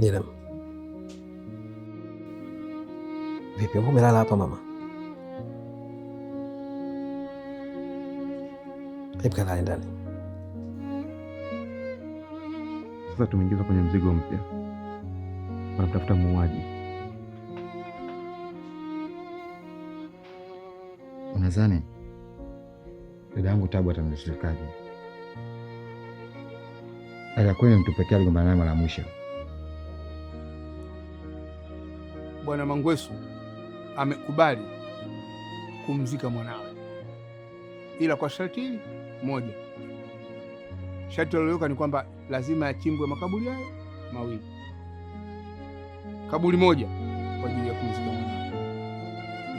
Nina. Vipi, umelala hapa mama? Hebu kalale ndani. Sasa tumeingiza kwenye mzigo mpya. Wanatafuta muuaji. Unadhani dada yangu Tabu atamshirikaje? Ala, kweli mtu pekee aligombana naye mara mwisho. Bwana Mangwesu amekubali kumzika mwanawe, ila kwa sharti hili moja. Sharti lililoweka ni kwamba lazima yachimbwe makaburi hayo mawili, kaburi moja kwa ajili ya kumzika mwanawe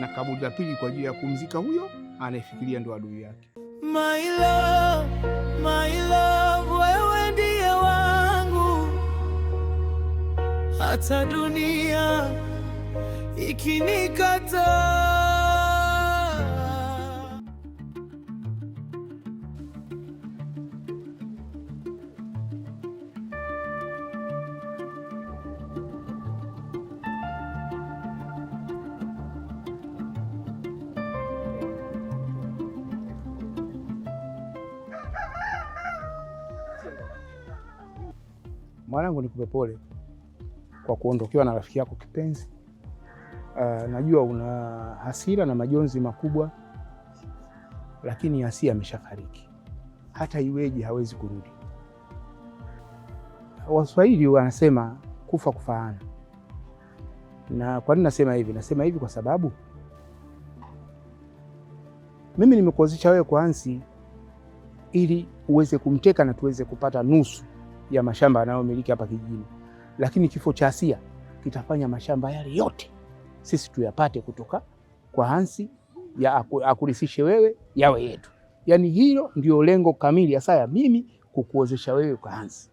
na kaburi la pili kwa ajili ya kumzika huyo anayefikiria ndo adui yake. My love, wewe ndiye wangu, hata dunia ikinikataa. Mwanangu, nikupe pole kwa kuondokewa na rafiki yako kipenzi. Najua una hasira na majonzi makubwa, lakini Asia ameshafariki. Hata iweje hawezi kurudi. Waswahili wanasema kufa kufaana. Na kwa nini nasema hivi? Nasema hivi kwa sababu mimi nimekuozesha wewe kwa Hansi ili uweze kumteka na tuweze kupata nusu ya mashamba anayomiliki hapa kijijini, lakini kifo cha Asia kitafanya mashamba yale yote sisi tuyapate kutoka kwa Hansi, ya akurithishe wewe, yawe yetu. Yaani hilo ndio lengo kamili hasa ya mimi kukuozesha wewe kwa Hansi.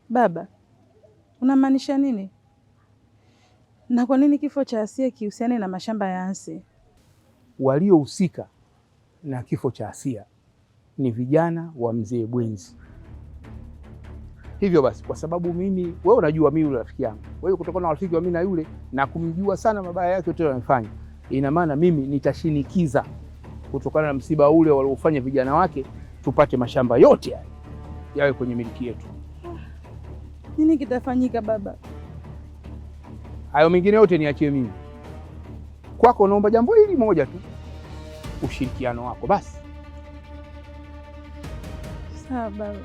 Baba, unamaanisha nini? Na kwa nini kifo cha Asia kihusiane na mashamba ya Hansi? Waliohusika na kifo cha Asia ni vijana wa mzee Bwenzi. Hivyo basi, kwa sababu mimi, wewe unajua mimi yule rafiki yangu, wewe kutokana na rafiki wa mimi na yule na kumjua sana mabaya yake yote anayofanya, ina maana mimi nitashinikiza kutokana na msiba ule waliofanya vijana wake tupate mashamba yote yawe kwenye miliki yetu. Nini kitafanyika baba? Hayo mengine yote niachie mimi. Kwako naomba jambo hili moja tu, ushirikiano wako basi. Sawa baba.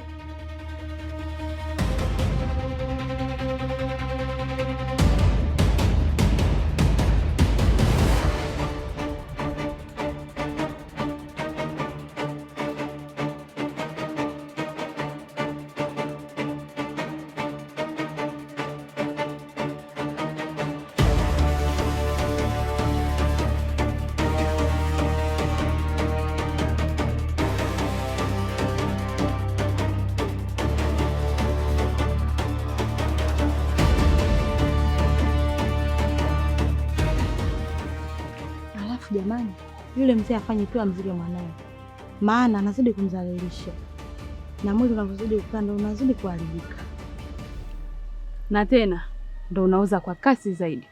Jamani, yule mzee afanye tu amzike mwanae, maana anazidi kumdhalilisha na mwili unavyozidi kukanda unazidi kuharibika, na tena ndo unauza kwa kasi zaidi.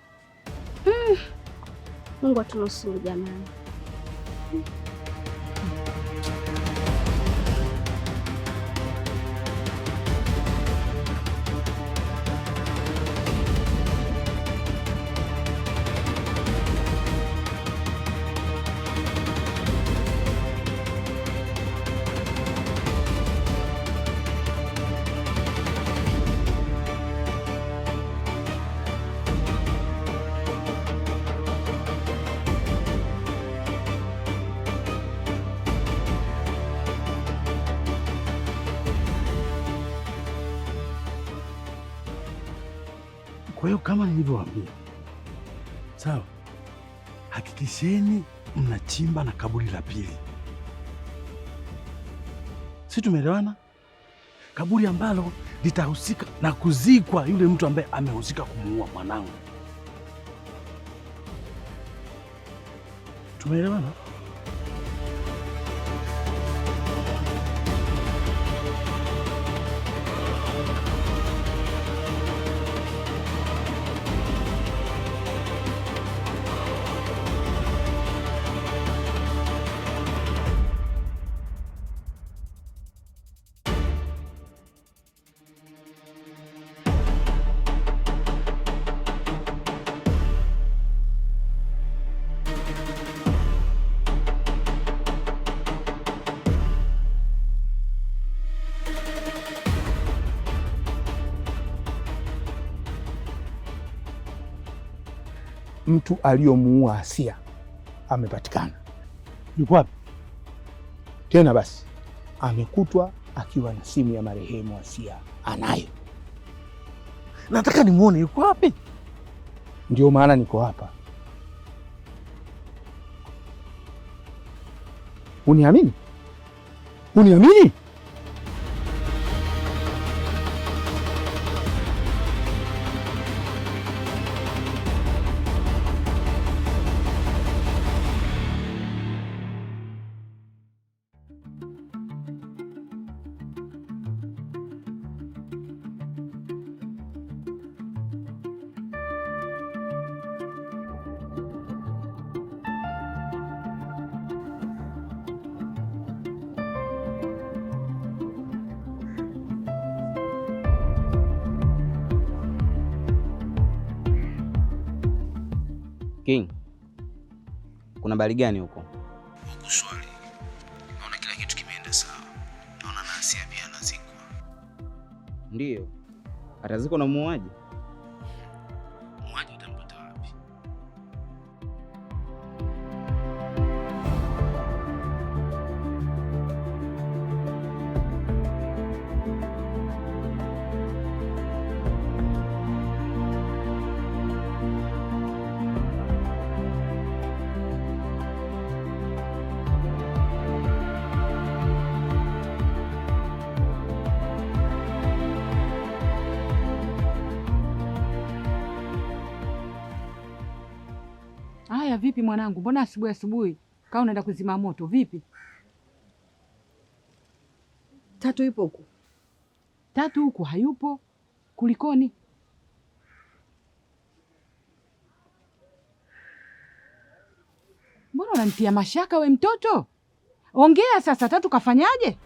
Mungu atunusuru jamani. Kwa hiyo kama nilivyowaambia, sawa, hakikisheni mnachimba na kaburi la pili. Si tumeelewana? Kaburi ambalo litahusika na kuzikwa yule mtu ambaye amehusika kumuua mwanangu. Tumeelewana? mtu aliyomuua Asia amepatikana. Yuko wapi? Tena basi amekutwa akiwa na simu ya marehemu Asia, anayo. Nataka nimuone yuko wapi. Ndio maana niko hapa. Uniamini? Uniamini? King, kuna habari gani huko? Huku swali. Naona kila kitu kimeenda sawa. Naona na Asia pia anazikwa. Ndiyo. Atazikwa na muuaji? Muuaji utampata wapi? Haya, vipi mwanangu? Mbona asubuhi kaa unaenda kuzima moto vipi? Tatu ipo huku. Tatu huku hayupo, kulikoni? Mbona unanitia mashaka we mtoto? Ongea sasa, Tatu kafanyaje?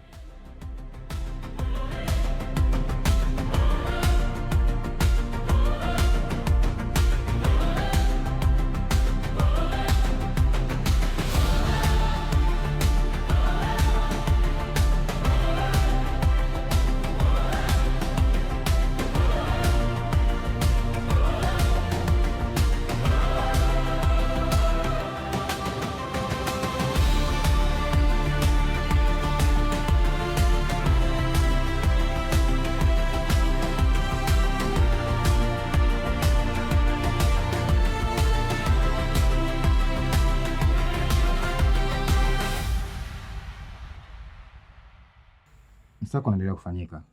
Msako unaendelea kufanyika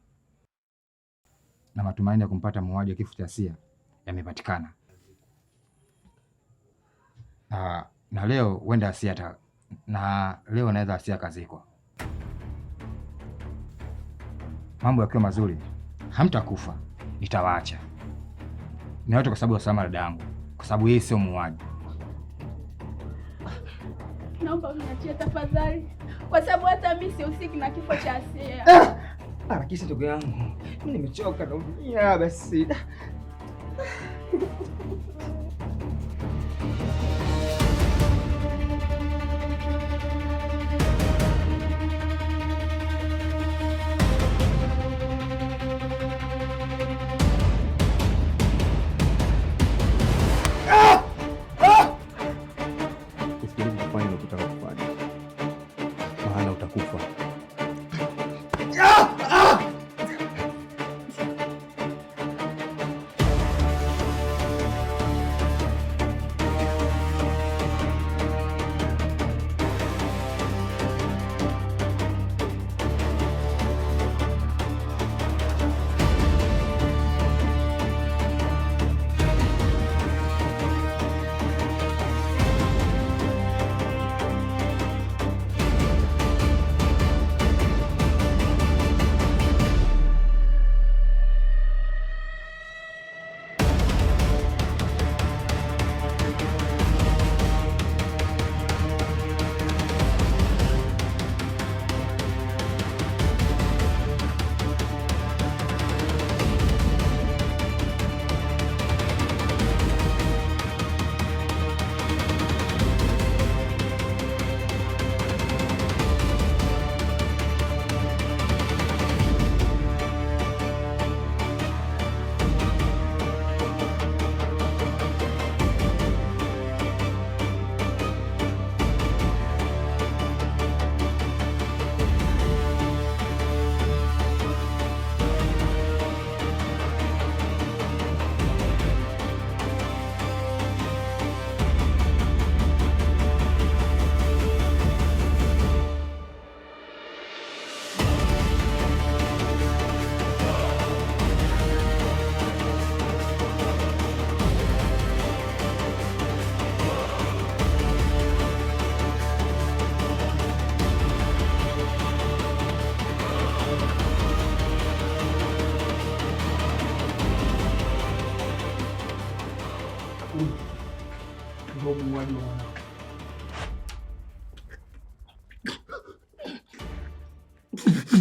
na matumaini ya kumpata muuaji wa kifo cha Asia yamepatikana. Na leo huenda Asia leo anaweza Asia akazikwa. Mambo yakiwa mazuri, hamtakufa, nitawaacha na yote kwa sababu ya usalama dada yangu, kwa sababu yeye sio muuaji. Naomba uniachie tafadhali, kwa sababu hata mimi sihusiki na kifo cha Asia. Harakisha ndugu yangu, mimi nimechoka, naumia basi. Usifikiri kufanya unataka kufanya, maana utakufa.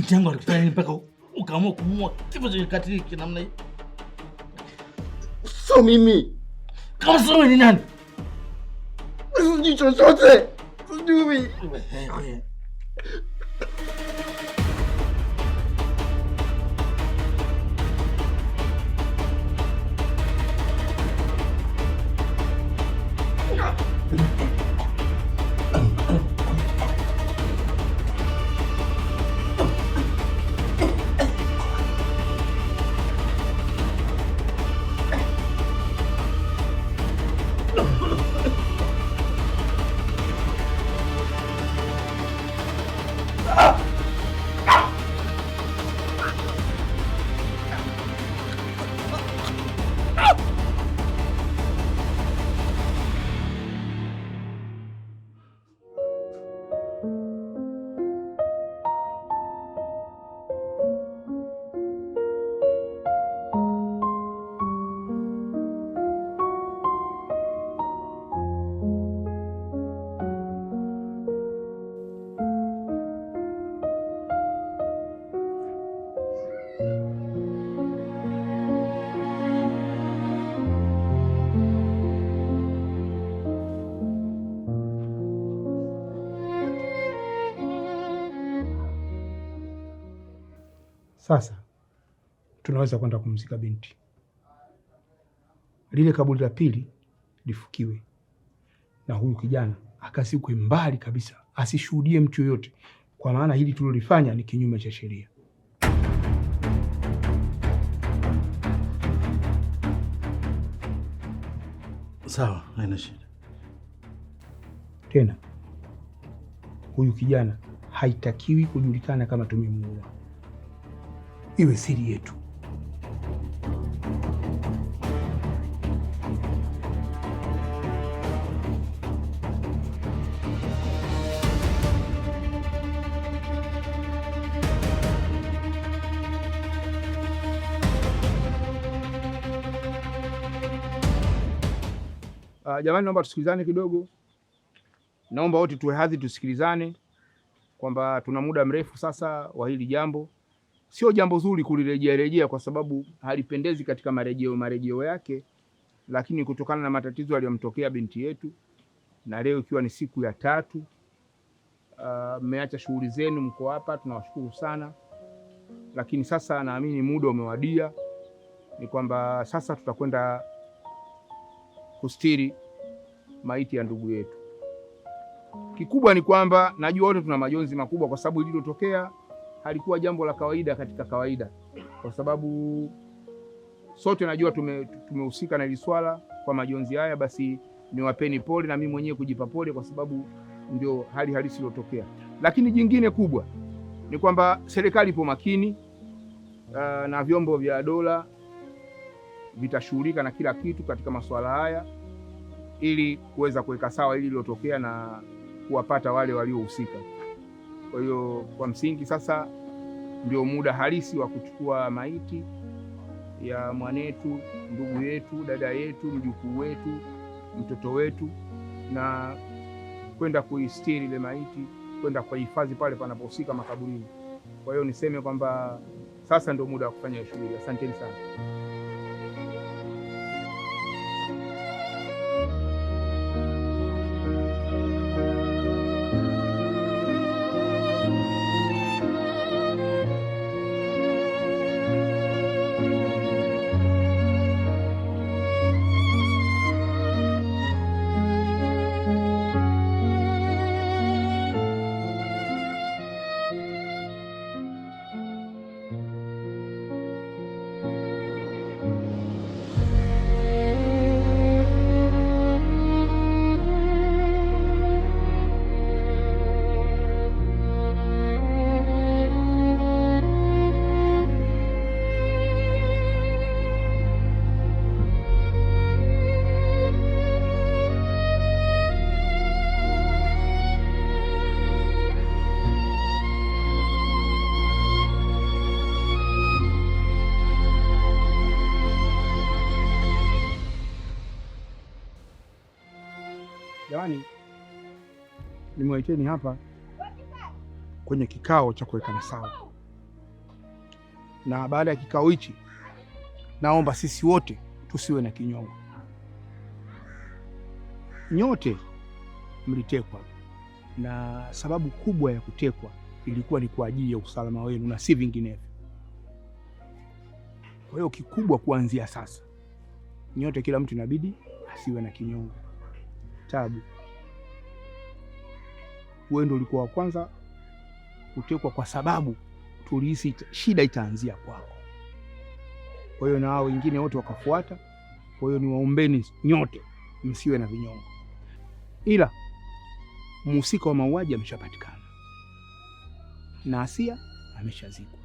binti yangu alikufanya nini mpaka ukaamua kumuua kifo cha kikatili namna hii? Sio mimi. Kama sio wewe ni nani? Sijui chochote. Sijui. Sasa tunaweza kwenda kumzika binti. Lile kaburi la pili lifukiwe na huyu kijana akazikwe mbali kabisa, asishuhudie mtu yoyote, kwa maana hili tulilofanya ni kinyume cha sheria. Sawa, haina shida. Tena huyu kijana haitakiwi kujulikana kama tumemuua, iwe siri yetu. Jamani, naomba tusikilizane kidogo. Naomba wote tuwe hadhi, tusikilizane kwamba tuna muda mrefu sasa wa hili jambo. Sio jambo zuri kulirejea kwa sababu halipendezi katika marejeo yake, lakini kutokana na matatizo aliyomtokea binti yetu, na leo ikiwa ni siku ya 3, mmeacha shughuli zenu, mko hapa, tunawashukuru sana. Lakini sasa naamini muda umewadia, ni kwamba sasa tutakwenda kustiri maiti ya ndugu yetu. Kikubwa ni kwamba najua wote tuna majonzi makubwa kwa sababu lililotokea halikuwa jambo la kawaida katika kawaida, kwa sababu sote najua tumehusika na hili swala. Kwa majonzi haya basi niwapeni pole na mimi mwenyewe kujipa pole, kwa sababu ndio hali halisi iliyotokea. Lakini jingine kubwa ni kwamba serikali ipo makini na vyombo vya dola vitashughulika na kila kitu katika masuala haya ili kuweza kuweka sawa hili lilotokea na kuwapata wale waliohusika. Kwa hiyo kwa msingi sasa ndio muda halisi wa kuchukua maiti ya mwanetu, ndugu yetu, dada yetu, mjukuu wetu, mtoto wetu, na kwenda kuistiri ile maiti, kwenda kuhifadhi pale panapohusika makaburini. Kwa hiyo niseme kwamba sasa ndio muda wa kufanya shughuli. Asanteni sana. Jamani, nimewaiteni hapa kwenye kikao cha kuwekana sawa na baada ya kikao hichi naomba sisi wote tusiwe na kinyongo. Nyote mlitekwa, na sababu kubwa ya kutekwa ilikuwa ni kwa ajili ya usalama wenu na si vinginevyo. Kwa hiyo kikubwa kuanzia sasa, nyote kila mtu inabidi asiwe na kinyongo. Tabu, wewe ndio ulikuwa wa kwanza kutekwa kwa sababu tulihisi shida itaanzia kwako. Kwa hiyo na hao wengine wote wakafuata. Kwa hiyo niwaombeni nyote msiwe na vinyongo. Ila mhusika wa mauaji ameshapatikana na Asia ameshazikwa,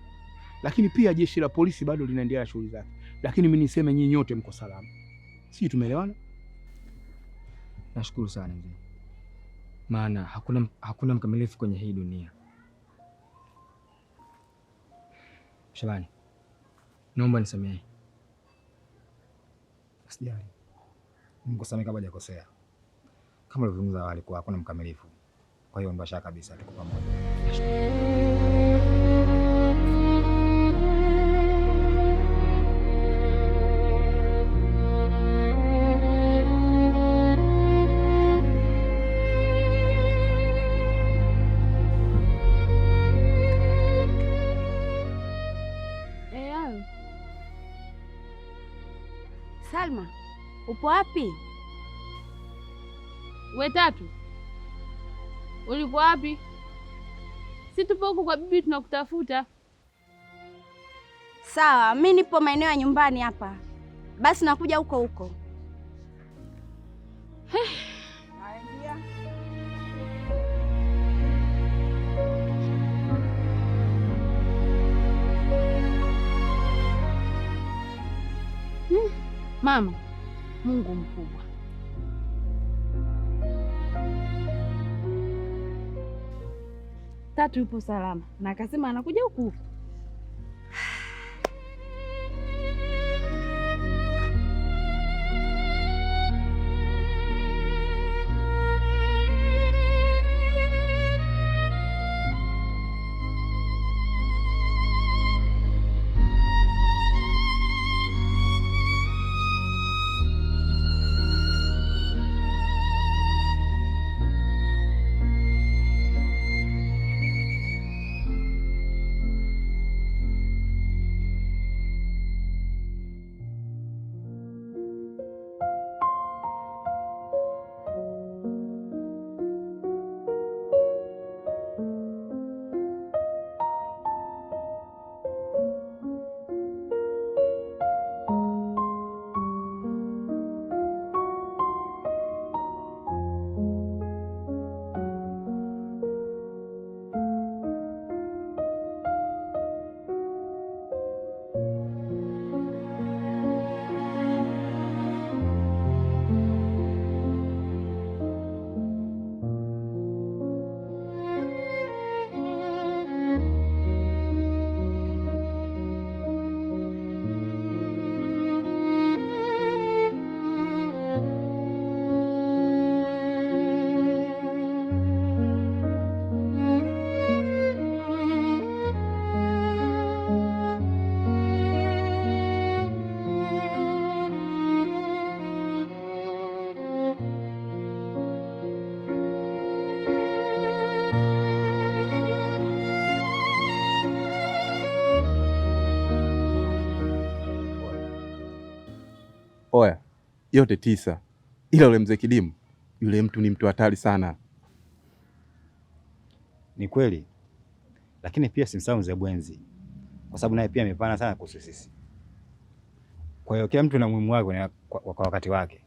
lakini pia jeshi la polisi bado linaendelea shughuli zake. Lakini mimi niseme nyinyi nyote mko salama. Sisi tumeelewana? Nashukuru sana mzee, maana hakuna mkamilifu kwenye hii dunia. Shabani, naomba nisamehe. Usijali, nimekusamehe kabla hajakosea. Kama ulivyozungumza awali, kwa hakuna mkamilifu, kwa hiyo mbasha kabisa, tuko pamoja. Salma, upo wapi? We Tatu, ulipo wapi? Si tupo huku kwa bibi tunakutafuta. Sawa, mimi nipo maeneo ya nyumbani hapa. Basi nakuja huko huko. Mama, Mungu mkubwa. Tatu yupo salama na akasema anakuja huku huku. Oya, yote 9. Ila yule mzee Kidimu, yule mtu ni mtu hatari sana. Ni kweli, lakini pia simsahau mzee Bwenzi, kwa sababu naye pia amepana sana kuhusu sisi. Kwa hiyo kila mtu na muhimu wake kwa wakati wake.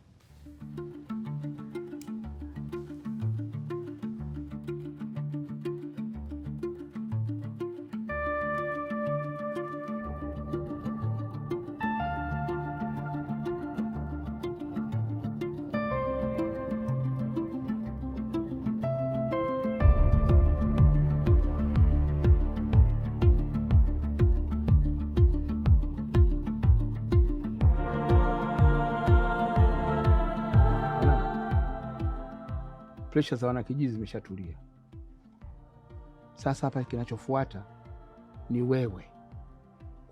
Presha za wanakijiji zimeshatulia. Sasa hapa kinachofuata ni wewe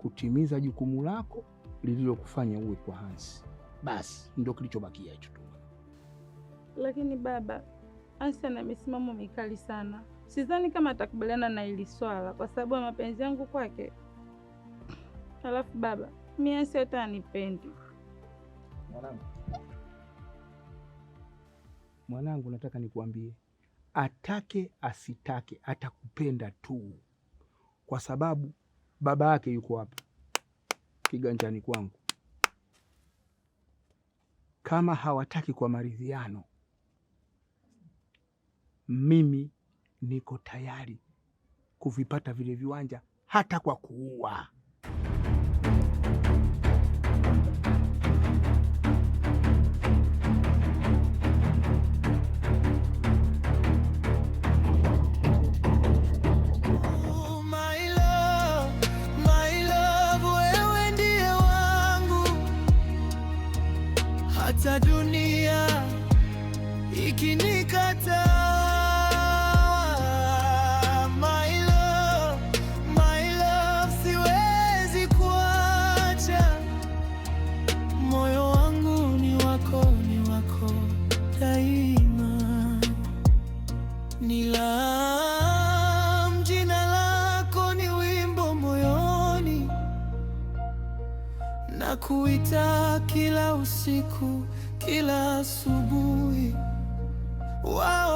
kutimiza jukumu lako lililokufanya uwe kwa Hansi. Basi ndio kilichobakia hicho tu. Lakini baba, Hansi ana misimamo mikali sana. Sidhani kama atakubaliana na hili swala kwa sababu ya mapenzi yangu kwake. Halafu baba, mimi Hansi hata anipendi. Mwanangu, nataka nikuambie, atake asitake atakupenda tu, kwa sababu baba yake yuko hapa kiganjani kwangu. Kama hawataki kwa maridhiano, mimi niko tayari kuvipata vile viwanja hata kwa kuua. Hata dunia ikinikata, my love, siwezi kuacha. Moyo wangu ni wako daima. Nilam, jina lako ni wimbo moyoni, na kuita kila usiku, kila asubuhi. Wow.